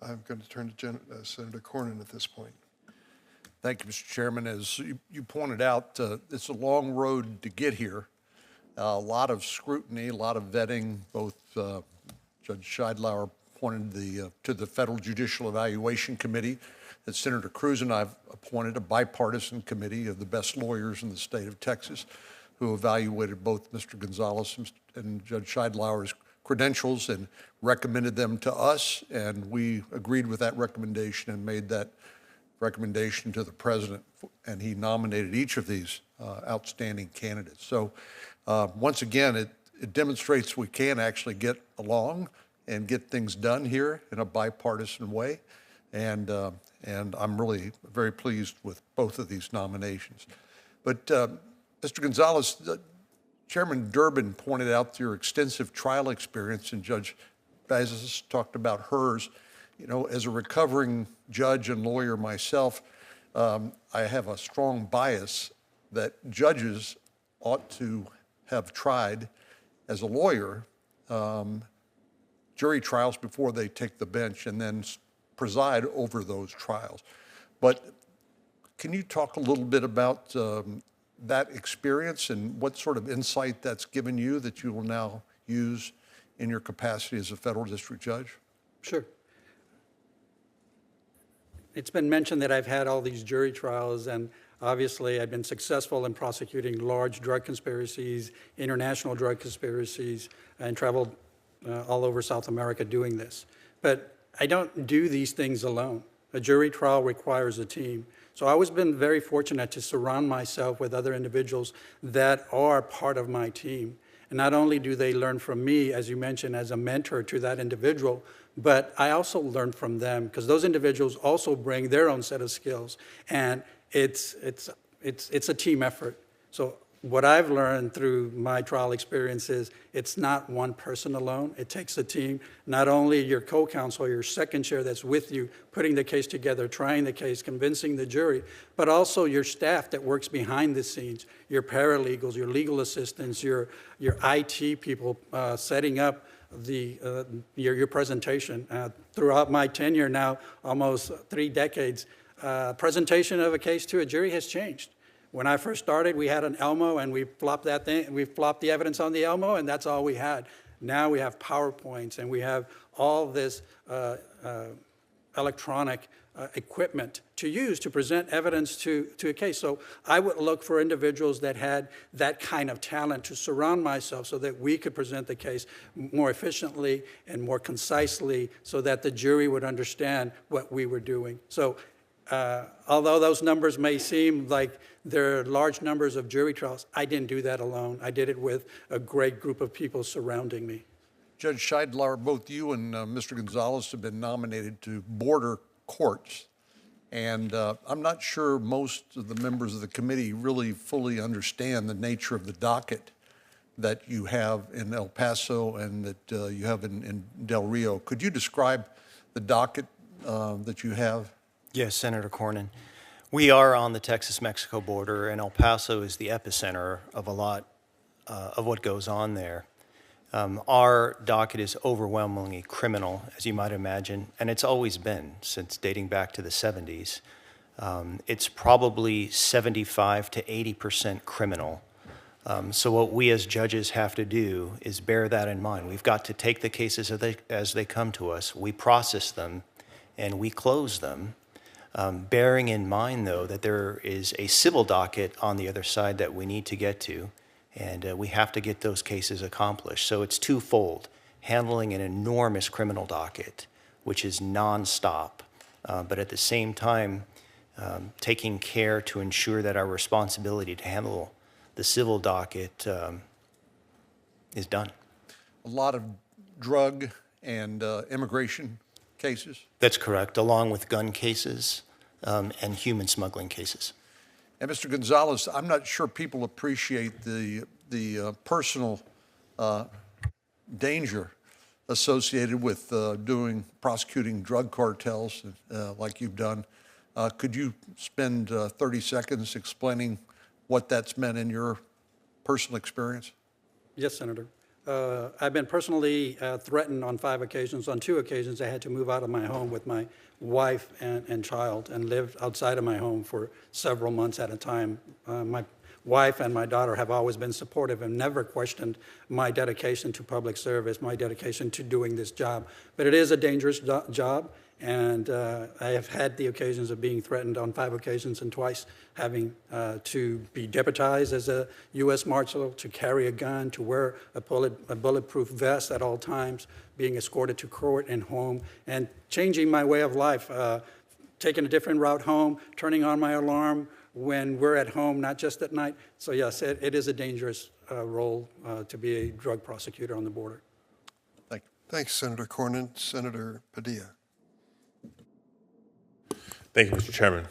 I'm going to turn to Senator Cornyn at this point. Thank you, Mr. Chairman. As you pointed out, it's a long road to get here. A lot of scrutiny, a lot of vetting. Both Judge Scheidlauer appointed to the Federal Judicial Evaluation Committee that Senator Cruz and I have appointed, a bipartisan committee of the best lawyers in the state of Texas, who evaluated both Mr. Gonzalez and Judge Scheidlauer's credentials and recommended them to us, and we agreed with that recommendation and made that recommendation to the president, and he nominated each of these outstanding candidates. So once again, it demonstrates we can actually get along and get things done here in a bipartisan way, and I'm really very pleased with both of these nominations. But Mr. Gonzalez, Chairman Durbin pointed out your extensive trial experience, and Judge Bazis talked about hers. You know, as a recovering judge and lawyer myself, I have a strong bias that judges ought to have tried, as a lawyer, jury trials before they take the bench and then preside over those trials. But can you talk a little bit about that experience and what sort of insight that's given you that you will now use in your capacity as a federal district judge? Sure. It's been mentioned that I've had all these jury trials, and obviously I've been successful in prosecuting large drug conspiracies, international drug conspiracies, and traveled all over South America doing this. But I don't do these things alone. A jury trial requires a team. So I always been very fortunate to surround myself with other individuals that are part of my team. And not only do they learn from me, as you mentioned, as a mentor to that individual, but I also learn from them, because those individuals also bring their own set of skills. And it's a team effort. So what I've learned through my trial experience is it's not one person alone. It takes a team, not only your co-counsel, your second chair that's with you, putting the case together, trying the case, convincing the jury, but also your staff that works behind the scenes, your paralegals, your legal assistants, your IT people setting up your presentation. Throughout my tenure now, almost 3 decades, presentation of a case to a jury has changed. When I first started, we had an Elmo, and we flopped the evidence on the Elmo, and that's all we had. Now we have PowerPoints, and we have all this electronic equipment to use to present evidence to a case. So I would look for individuals that had that kind of talent to surround myself so that we could present the case more efficiently and more concisely so that the jury would understand what we were doing. So although those numbers may seem like there are large numbers of jury trials, I didn't do that alone. I did it with a great group of people surrounding me. Judge Scheidlauer, both you and Mr. Gonzalez have been nominated to border courts. And I'm not sure most of the members of the committee really fully understand the nature of the docket that you have in El Paso and that you have in Del Rio. Could you describe the docket that you have? Yes, Senator Cornyn. We are on the Texas-Mexico border, and El Paso is the epicenter of a lot of what goes on there. Our docket is overwhelmingly criminal, as you might imagine, and it's always been since dating back to the 70s. It's probably 75 to 80% criminal. So what we as judges have to do is bear that in mind. We've got to take the cases as they come to us, we process them, and we close them. Bearing in mind, though, that there is a civil docket on the other side that we need to get to, and we have to get those cases accomplished. So it's twofold, handling an enormous criminal docket, which is nonstop, but at the same time, taking care to ensure that our responsibility to handle the civil docket is done. A lot of drug and immigration cases? That's correct, along with gun cases and human smuggling cases. And Mr. Gonzalez, I'm not sure people appreciate the personal danger associated with prosecuting drug cartels like you've done. Could you spend 30 seconds explaining what that's meant in your personal experience? Yes, Senator. I've been personally threatened on 5 occasions. On 2 occasions, I had to move out of my home with my wife and child and live outside of my home for several months at a time. My wife and my daughter have always been supportive and never questioned my dedication to public service, my dedication to doing this job. But it is a dangerous job, and I have had the occasions of being threatened on 5 occasions and twice having to be deputized as a U.S. Marshal, to carry a gun, to wear a bulletproof vest at all times, being escorted to court and home, and changing my way of life, taking a different route home, turning on my alarm when we're at home, not just at night. So yes, it is a dangerous role to be a drug prosecutor on the border. Thank you. Thanks, Senator Cornyn. Senator Padilla. Thank you, Mr. Chairman.